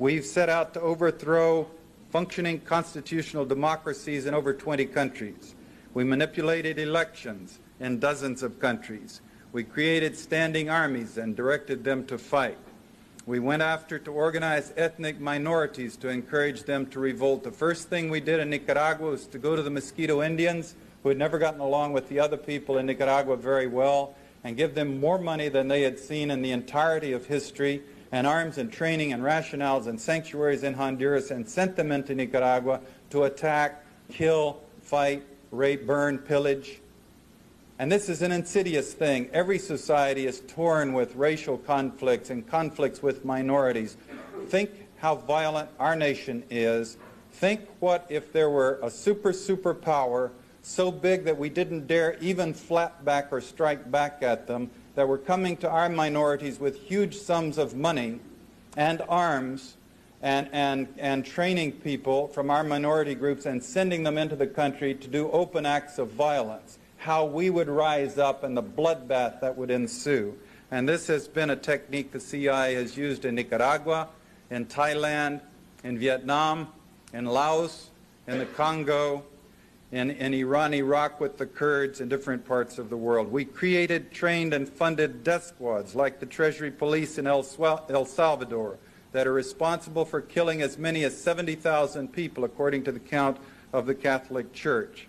We've set out to overthrow functioning constitutional democracies in over 20 countries. We manipulated elections in dozens of countries. We created standing armies and directed them to fight. We went after to organize ethnic minorities to encourage them to revolt. The first thing we did in Nicaragua was to go to the Mosquito Indians, who had never gotten along with the other people in Nicaragua very well, and give them more money than they had seen in the entirety of history, and arms and training and rationales and sanctuaries in Honduras, and sent them into Nicaragua to attack, kill, fight, rape, burn, pillage. And this is an insidious thing. Every society is torn with racial conflicts and conflicts with minorities. Think how violent our nation is. Think what if there were a superpower so big that we didn't dare even flap back or strike back at them, that were coming to our minorities with huge sums of money and arms and training people from our minority groups and sending them into the country to do open acts of violence. How we would rise up and the bloodbath that would ensue. And this has been a technique the CIA has used in Nicaragua, in Thailand, in Vietnam, in Laos, in the Congo, in Iran, Iraq with the Kurds, in different parts of the world. We created, trained, and funded death squads like the Treasury Police in El Salvador that are responsible for killing as many as 70,000 people, according to the count of the Catholic Church.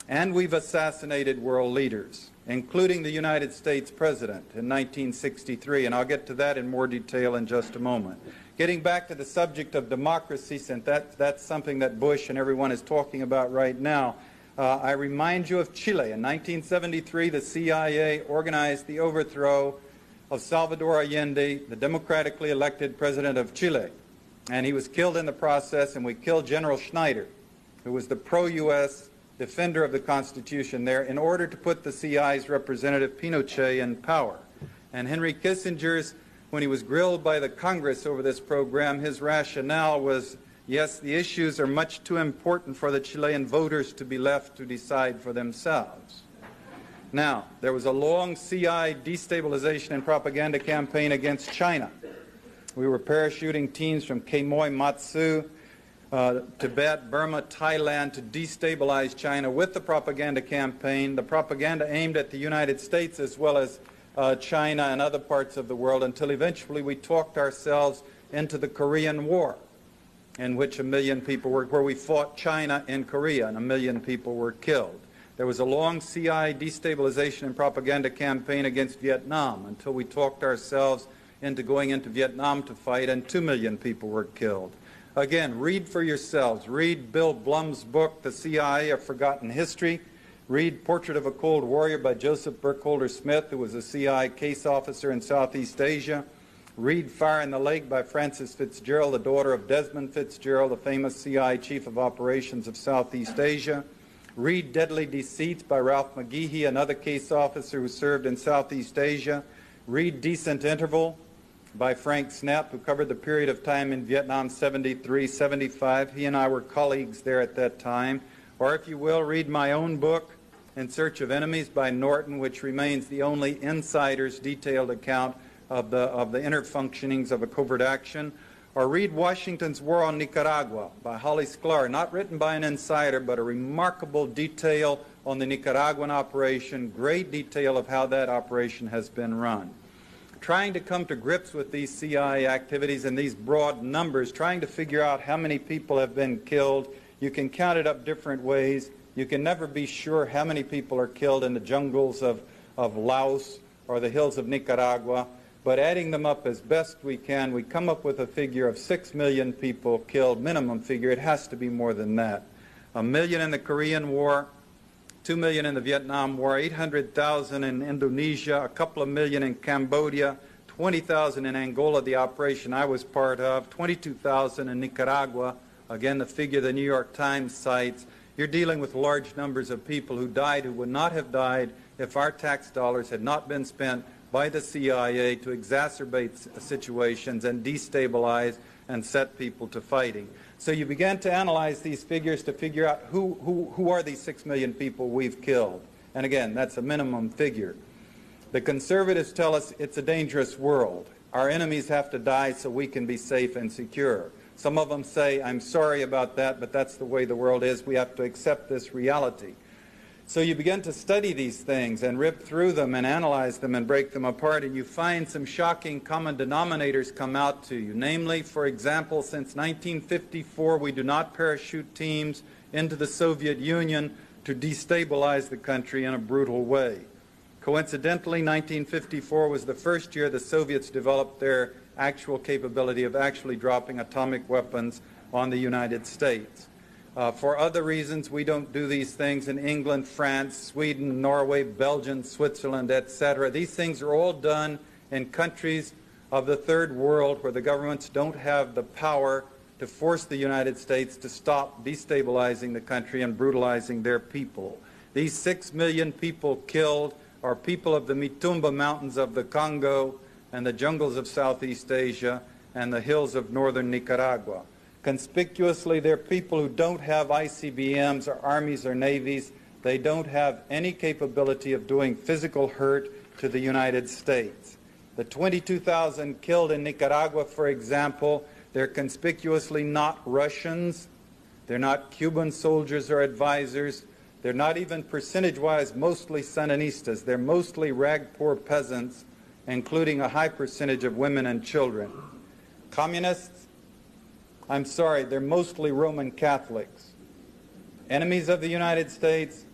And we've assassinated world leaders, including the United States President in 1963, and I'll get to that in more detail in just a moment. Getting back to the subject of democracy, since that's something that Bush and everyone is talking about right now, I remind you of Chile. In 1973, the CIA organized the overthrow of Salvador Allende, the democratically elected president of Chile. And he was killed in the process, and we killed General Schneider, who was the pro-U.S. defender of the Constitution there, in order to put the CIA's representative Pinochet in power. And Henry Kissinger's, when he was grilled by the Congress over this program, his rationale was, yes, the issues are much too important for the Chilean voters to be left to decide for themselves. Now, there was a long CIA destabilization and propaganda campaign against China. We were parachuting teams from Quemoy, Matsu, Tibet, Burma, Thailand to destabilize China with the propaganda campaign, the propaganda aimed at the United States as well as China and other parts of the world, until eventually we talked ourselves into the Korean War, in which 1 million people were, where we fought China in Korea and 1 million people were killed. There was a long CIA destabilization and propaganda campaign against Vietnam until we talked ourselves into going into Vietnam to fight, and 2 million people were killed. Again, read for yourselves. Read Bill Blum's book, The CIA, A Forgotten History. Read Portrait of a Cold Warrior by Joseph Burkholder Smith, who was a CIA case officer in Southeast Asia. Read Fire in the Lake by Frances Fitzgerald, the daughter of Desmond Fitzgerald, the famous CIA Chief of Operations of Southeast Asia. Read Deadly Deceits by Ralph McGehee, another case officer who served in Southeast Asia. Read Decent Interval by Frank Snapp, who covered the period of time in Vietnam, 73, 75. He and I were colleagues there at that time. Or if you will, read my own book, In Search of Enemies by Norton, which remains the only insider's detailed account of the inner functionings of a covert action. Or read Washington's War on Nicaragua by Holly Sklar, not written by an insider, but a remarkable detail on the Nicaraguan operation, great detail of how that operation has been run. Trying to come to grips with these CIA activities and these broad numbers, trying to figure out how many people have been killed. You can count it up different ways. You can never be sure how many people are killed in the jungles of Laos or the hills of Nicaragua. But adding them up as best we can, we come up with a figure of 6 million people killed, minimum figure. It has to be more than that. 1 million in the Korean War, 2 million in the Vietnam War, 800,000 in Indonesia, a couple of million in Cambodia, 20,000 in Angola, the operation I was part of, 22,000 in Nicaragua, again the figure the New York Times cites. You're dealing with large numbers of people who died who would not have died if our tax dollars had not been spent by the CIA to exacerbate situations and destabilize and set people to fighting. So you began to analyze these figures to figure out who are these 6 million people we've killed. And again, that's a minimum figure. The conservatives tell us it's a dangerous world. Our enemies have to die so we can be safe and secure. Some of them say, I'm sorry about that, but that's the way the world is. We have to accept this reality. So you begin to study these things and rip through them and analyze them and break them apart, and you find some shocking common denominators come out to you. Namely, for example, since 1954, we do not parachute teams into the Soviet Union to destabilize the country in a brutal way. Coincidentally, 1954 was the first year the Soviets developed their actual capability of actually dropping atomic weapons on the United States. For other reasons, we don't do these things in England, France, Sweden, Norway, Belgium, Switzerland, etc. These things are all done in countries of the third world where the governments don't have the power to force the United States to stop destabilizing the country and brutalizing their people. These 6 million people killed are people of the Mitumba Mountains of the Congo and the jungles of Southeast Asia and the hills of northern Nicaragua. Conspicuously, they're people who don't have ICBMs or armies or navies. They don't have any capability of doing physical hurt to the United States. The 22,000 killed in Nicaragua, for example, they're conspicuously not Russians. They're not Cuban soldiers or advisors. They're not even percentage-wise mostly Sandinistas. They're mostly rag-poor peasants, including a high percentage of women and children. Communists? I'm sorry, they're mostly Roman Catholics. Enemies of the United States?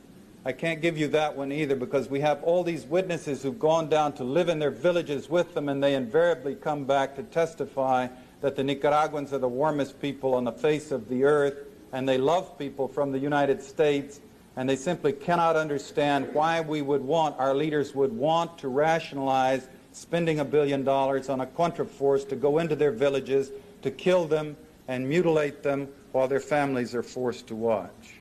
I can't give you that one either, because we have all these witnesses who've gone down to live in their villages with them, and they invariably come back to testify that the Nicaraguans are the warmest people on the face of the earth, and they love people from the United States, and they simply cannot understand why we would want, our leaders would want to rationalize spending $1 billion on a contraforce to go into their villages, to kill them and mutilate them while their families are forced to watch.